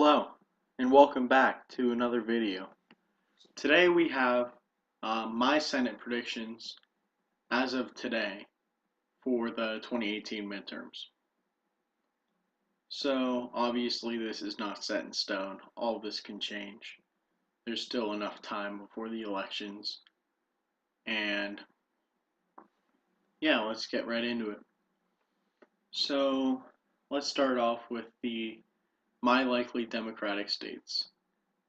Hello, and welcome back to another video. Today we have my Senate predictions as of today for the 2018 midterms. So obviously this is not set in stone. All this can change. There's still enough time before the elections. And yeah, let's get right into it. So let's start off with my likely Democratic states.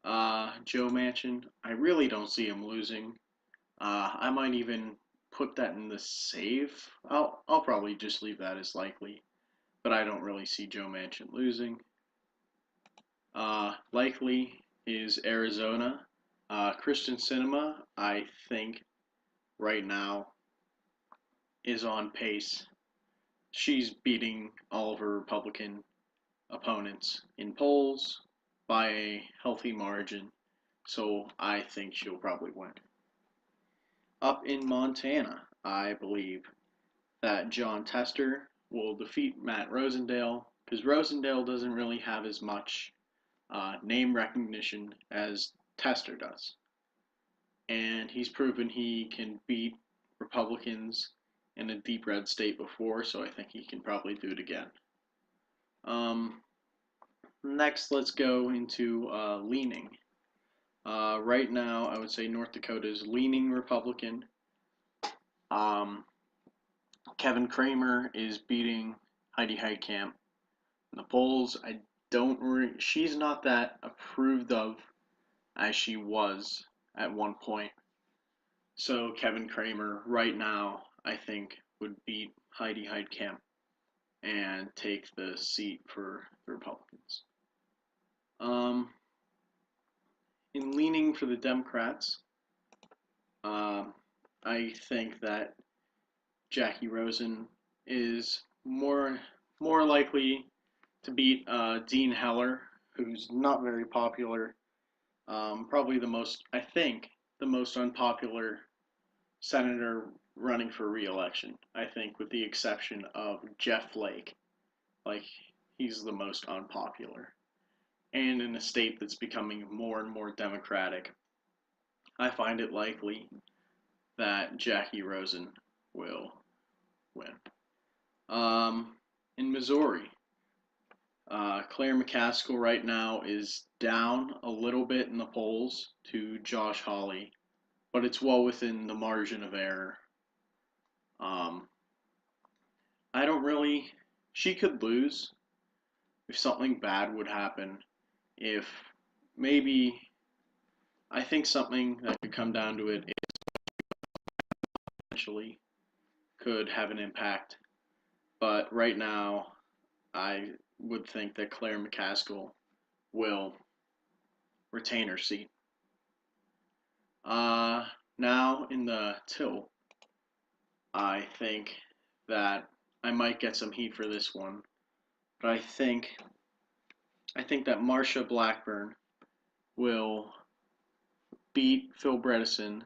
Joe Manchin, I really don't see him losing. I might even put that in the safe. I'll probably just leave that as likely, but I don't really see Joe Manchin losing. Likely is Arizona. Kristen Sinema, I think right now is on pace. She's beating all of her Republican opponents in polls by a healthy margin, so I think she'll probably win. Up in Montana, I believe that Jon Tester will defeat Matt Rosendale because Rosendale doesn't really have as much name recognition as Tester does. And he's proven he can beat Republicans in a deep red state before, so I think he can probably do it again. Next, let's go into leaning. Right now, I would say North Dakota is leaning Republican. Kevin Cramer is beating Heidi Heitkamp in the polls. She's not that approved of as she was at one point. So Kevin Cramer right now, I think, would beat Heidi Heitkamp and take the seat for the Republicans. In leaning for the Democrats, I think that Jackie Rosen is more likely to beat Dean Heller, who's not very popular. Probably the most unpopular senator running for re-election. I think, with the exception of Jeff Flake, he's the most unpopular. And in a state that's becoming more and more Democratic, I find it likely that Jackie Rosen will win. In Missouri, Claire McCaskill right now is down a little bit in the polls to Josh Hawley, but it's well within the margin of error. She could lose if something bad would happen. If maybe, I think something that could come down to it is potentially could have an impact. But right now, I would think that Claire McCaskill will retain her seat. Now in the tilt, I think that I might get some heat for this one, but I think that Marsha Blackburn will beat Phil Bredesen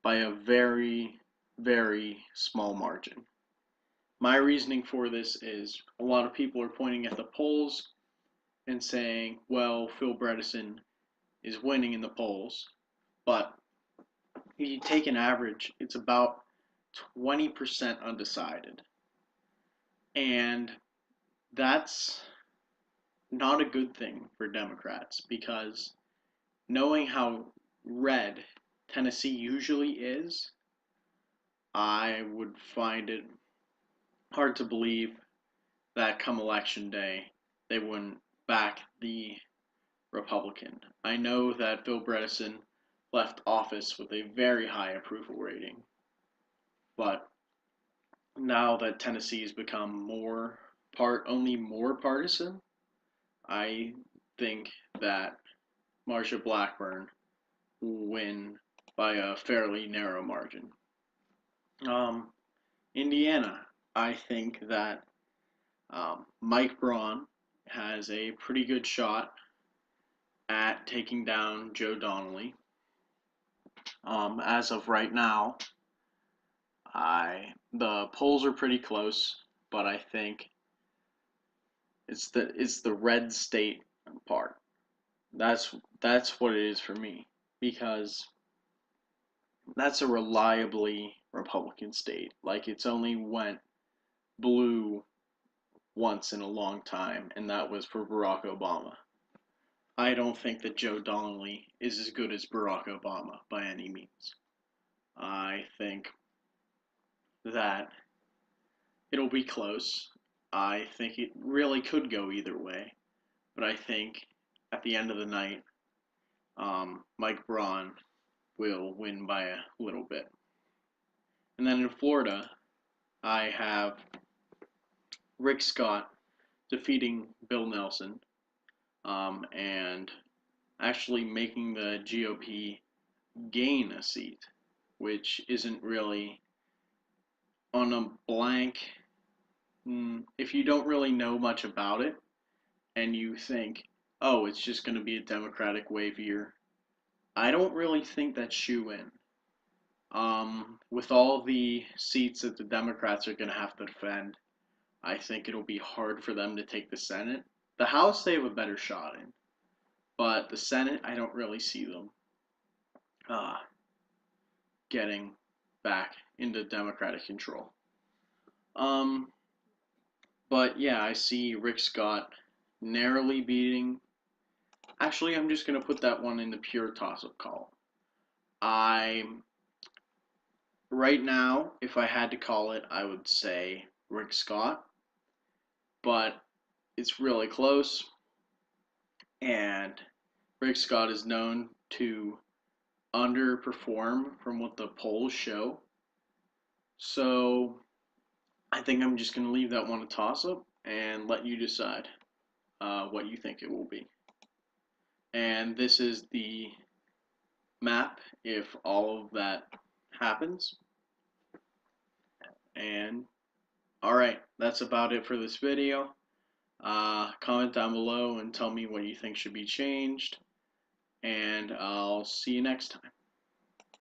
by a very, very small margin. My reasoning for this is a lot of people are pointing at the polls and saying, well, Phil Bredesen is winning in the polls, but if you take an average, it's about 20% undecided. And that's not a good thing for Democrats, because knowing how red Tennessee usually is, I would find it hard to believe that come election day they wouldn't back the Republican. I know that Phil Bredesen left office with a very high approval rating, but now that Tennessee has become only more partisan, I think that Marsha Blackburn will win by a fairly narrow margin. Indiana, I think that Mike Braun has a pretty good shot at taking down Joe Donnelly. As of right now, the polls are pretty close, but I think it's the red state part. That's what it is for me, because that's a reliably Republican state. Like, it's only went blue once in a long time, and that was for Barack Obama. I don't think that Joe Donnelly is as good as Barack Obama by any means. I think that it'll be close. I think it really could go either way, but I think at the end of the night, Mike Braun will win by a little bit. And then in Florida, I have Rick Scott defeating Bill Nelson, and actually making the GOP gain a seat, which isn't really on a blank. If you don't really know much about it and you think, oh, it's just going to be a Democratic wave year, I don't really think that's shoe in. With all the seats that the Democrats are going to have to defend, I think it'll be hard for them to take the Senate. The House, they have a better shot in, but the Senate, I don't really see them uh, getting back into Democratic control. Um, but yeah, I see Rick Scott narrowly beating. Actually, I'm just gonna put that one in the pure toss-up column. I right now, if I had to call it, I would say Rick Scott, but it's really close, and Rick Scott is known to underperform from what the polls show. So I think I'm just going to leave that one a toss up and let you decide what you think it will be. And this is the map if all of that happens. And alright, that's about it for this video. Comment down below and tell me what you think should be changed. And I'll see you next time.